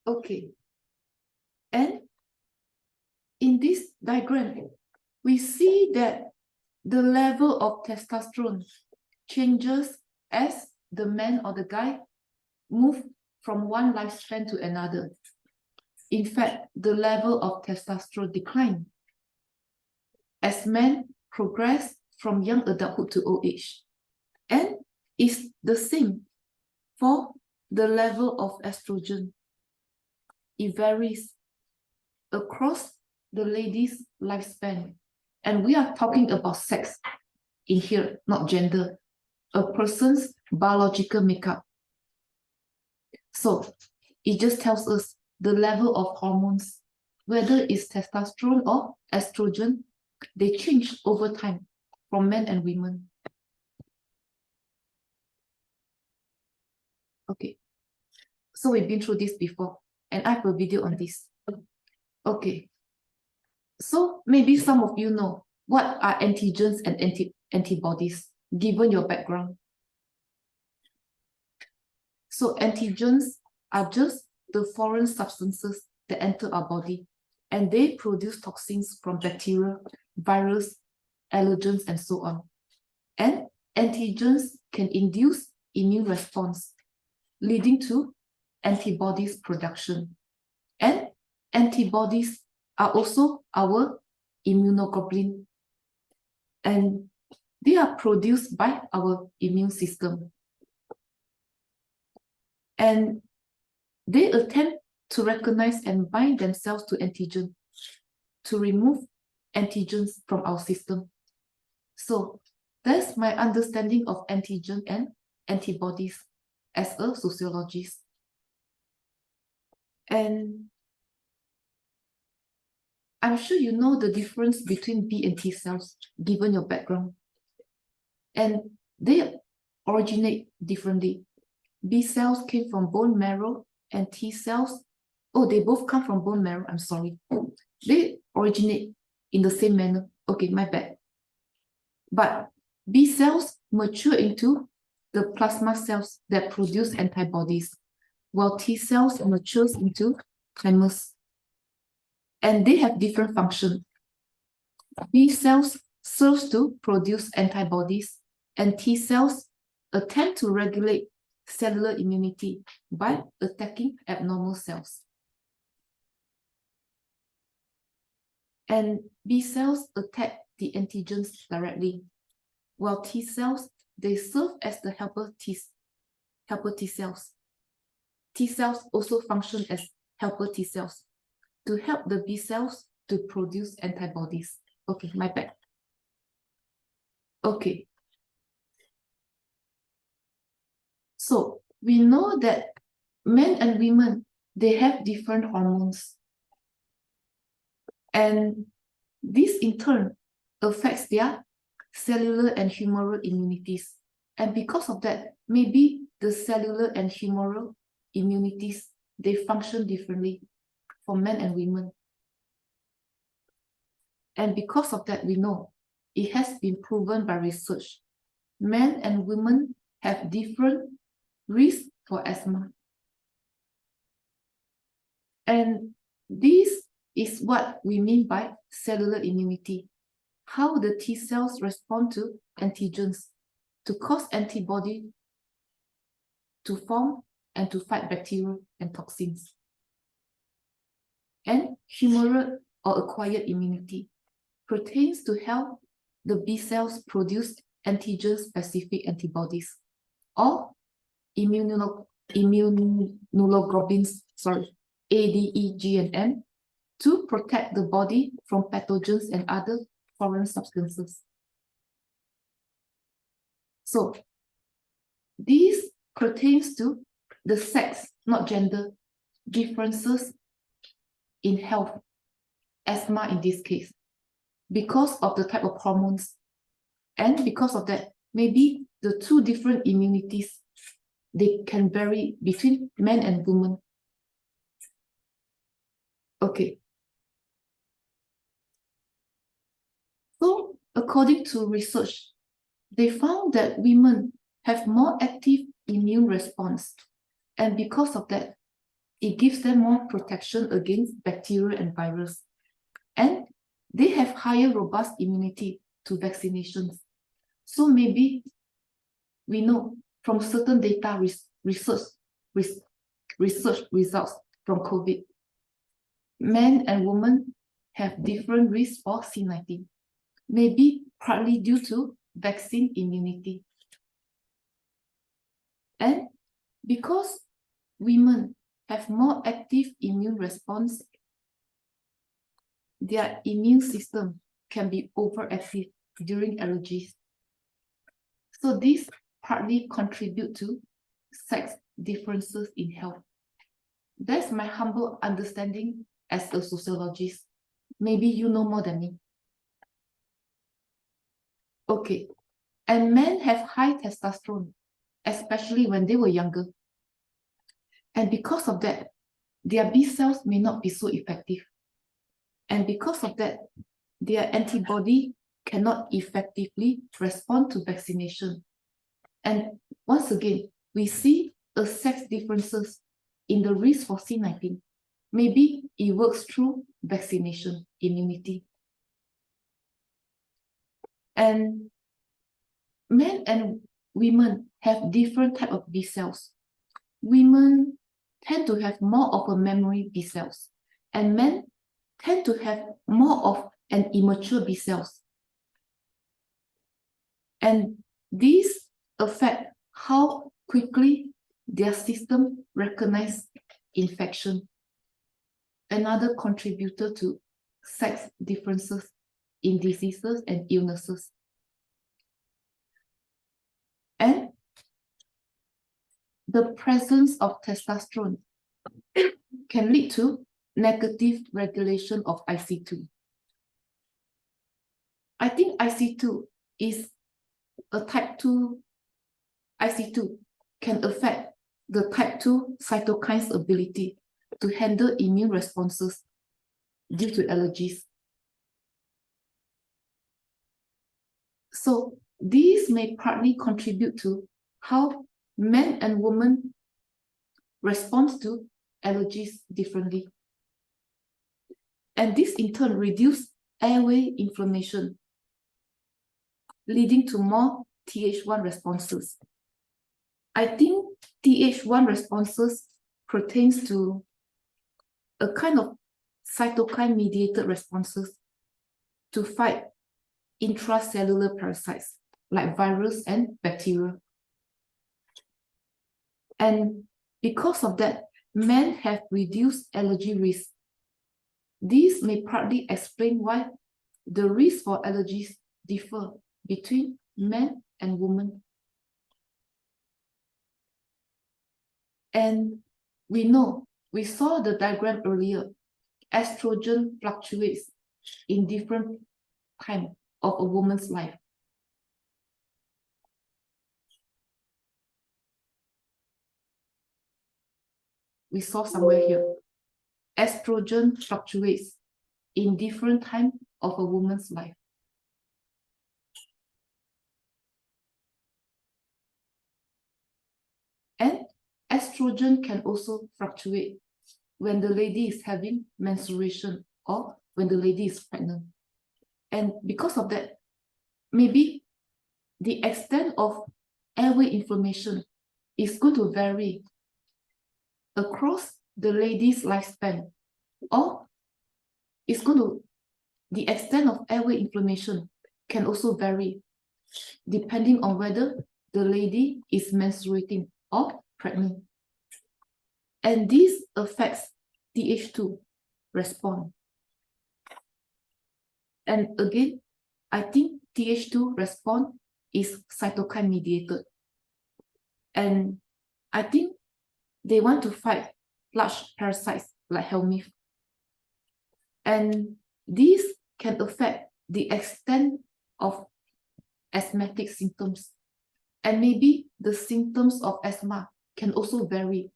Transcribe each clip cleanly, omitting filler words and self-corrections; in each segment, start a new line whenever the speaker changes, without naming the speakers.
Okay. And in this diagram, we see that the level of testosterone changes as the man or the guy move from one lifespan to another. In fact, the level of testosterone decline as men progress from young adulthood to old age. And it's the same for the level of estrogen. It varies across the lady's lifespan. And we are talking about sex in here, not gender, a person's biological makeup. So it just tells us the level of hormones, whether it's testosterone or estrogen, they change over time from men and women. Okay, so we've been through this before, and I have a video on this. Okay, so maybe some of you know what are antigens and antibodies, given your background. So antigens are just the foreign substances that enter our body, and they produce toxins from bacteria, virus, allergens, and so on. And antigens can induce immune response, leading to antibodies production. And antibodies are also our immunoglobulin, and they are produced by our immune system. And they attempt to recognize and bind themselves to antigen to remove antigens from our system. So that's my understanding of antigen and antibodies as a sociologist. And I'm sure you know the difference between B and T cells, given your background. And they originate differently. B cells came from bone marrow, and T cells, oh, they both come from bone marrow, I'm sorry. They originate in the same manner. Okay, my bad. But B cells mature into the plasma cells that produce antibodies, while T cells matures into thymus. And they have different functions. B cells serve to produce antibodies, and T cells attempt to regulate cellular immunity by attacking abnormal cells. And B cells attack the antigens directly, while T cells, they serve as the helper T cells. T cells also function as helper T cells to help the B cells to produce antibodies. Okay, my bad. Okay. So we know that men and women, they have different hormones. And this in turn affects their cellular and humoral immunities. And because of that, maybe the cellular and humoral immunities, they function differently for men and women. And because of that, we know it has been proven by research. Men and women have different risks for asthma. And this is what we mean by cellular immunity. How the T cells respond to antigens to cause antibody to form and to fight bacteria and toxins. And humoral or acquired immunity pertains to how the B cells produce antigen-specific antibodies or immunoglobulins, A, D, E, G, and N, to protect the body from pathogens and other foreign substances. So this pertains to the sex, not gender, differences in health, asthma in this case, because of the type of hormones. And because of that, maybe the two different immunities, they can vary between men and women. Okay. So according to research, they found that women have more active immune response. And because of that, it gives them more protection against bacteria and virus. And they have higher robust immunity to vaccinations. So maybe we know from certain data research results from COVID, men and women have different risks for C19, maybe partly due to vaccine immunity. And because women have more active immune response, their immune system can be overactive during allergies. So this partly contribute to sex differences in health. That's my humble understanding as a sociologist. Maybe you know more than me. Okay, and men have high testosterone, especially when they were younger. And because of that, their B cells may not be so effective. And because of that, their antibody cannot effectively respond to vaccination. And once again, we see a sex differences in the risk for C19. Maybe it works through vaccination immunity. And men and women have different type of B cells. Women tend to have more of a memory B cells, and men tend to have more of an immature B cells. And these affect how quickly their system recognize infection. Another contributor to sex differences in diseases and illnesses. And the presence of testosterone can lead to negative regulation of IC2. I think IC2 is a type 2, IC2 can affect the type 2 cytokine's ability to handle immune responses due to allergies. So these may partly contribute to how men and women respond to allergies differently. And this in turn reduces airway inflammation, leading to more Th1 responses. I think Th1 responses pertains to a kind of cytokine-mediated responses to fight intracellular parasites like virus and bacteria. And because of that, men have reduced allergy risk. This may partly explain why the risk for allergies differ between men and women. And we saw the diagram earlier, estrogen fluctuates in different time of a woman's life. We saw somewhere here, estrogen fluctuates in different time of a woman's life. And estrogen can also fluctuate when the lady is having menstruation or when the lady is pregnant. And because of that, maybe the extent of airway inflammation is going to vary across the lady's lifespan, or the extent of airway inflammation can also vary depending on whether the lady is menstruating or pregnant. And this affects Th2 response. And again, I think Th2 response is cytokine mediated. And I think they want to fight large parasites like helminth. And these can affect the extent of asthmatic symptoms. And maybe the symptoms of asthma can also vary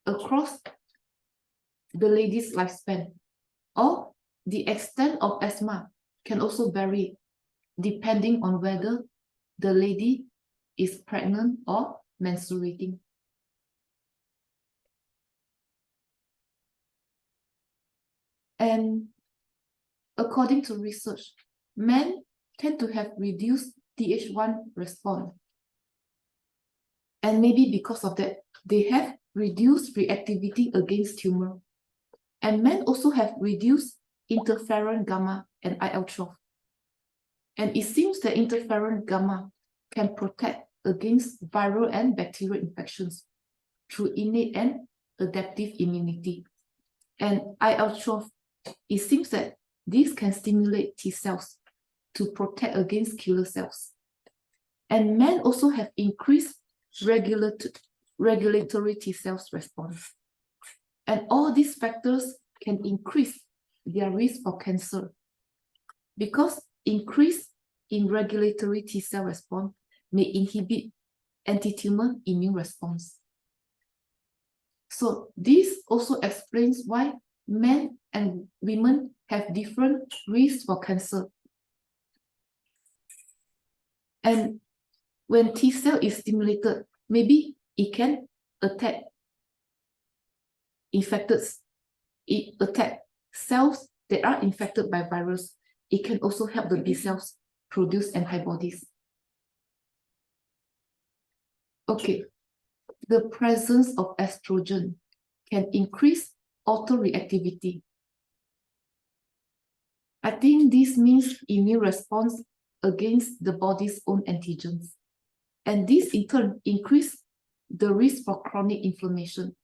across the lady's lifespan, or the extent of asthma can also vary depending on whether the lady is pregnant or menstruating. And according to research, men tend to have reduced Th1 response. And maybe because of that, they have reduced reactivity against tumor. And men also have reduced interferon gamma and IL-12. And it seems that interferon gamma can protect against viral and bacterial infections through innate and adaptive immunity. And IL-12, it seems that this can stimulate T cells to protect against killer cells. And men also have increased regulatory T cells response. And all these factors can increase their risk for cancer, because increase in regulatory T cell response may inhibit anti-tumor immune response. So this also explains why men and women have different risks for cancer. And when T cell is stimulated, maybe it can attack cells that are infected by virus. It can also help the B cells produce antibodies. Okay, the presence of estrogen can increase autoreactivity. I think this means immune response against the body's own antigens. And this in turn increases the risk for chronic inflammation.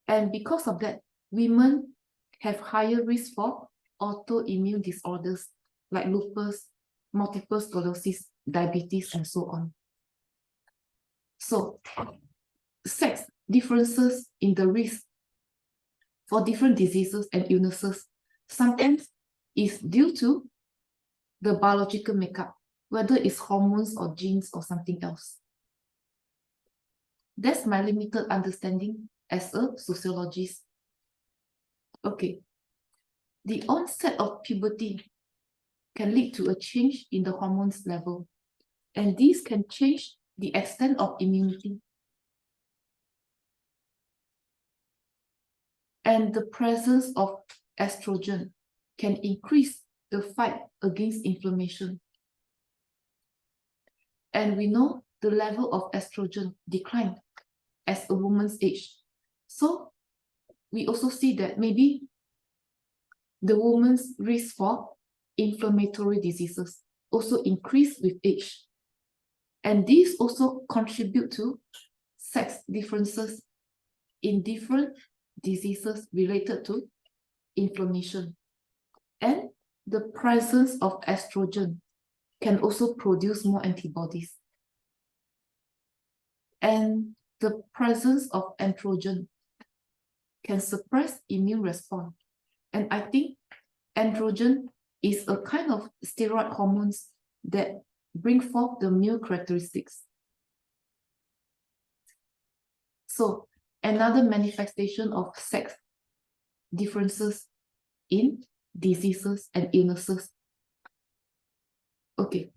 And because of that, women have higher risk for autoimmune disorders like lupus, multiple sclerosis, diabetes, and so on. So, sex differences in the risk for different diseases and illnesses sometimes is due to the biological makeup, whether it's hormones or genes or something else. That's my limited understanding as a sociologist. Okay. The onset of puberty can lead to a change in the hormones level, and this can change the extent of immunity. And the presence of estrogen can increase the fight against inflammation. And we know the level of estrogen declined as a woman's age. So we also see that maybe the woman's risk for inflammatory diseases also increase with age. And these also contribute to sex differences in different diseases related to inflammation. And the presence of estrogen can also produce more antibodies. And the presence of androgen can suppress immune response. And I think androgen is a kind of steroid hormones that bring forth the male characteristics. So another manifestation of sex differences in diseases and illnesses. Okay,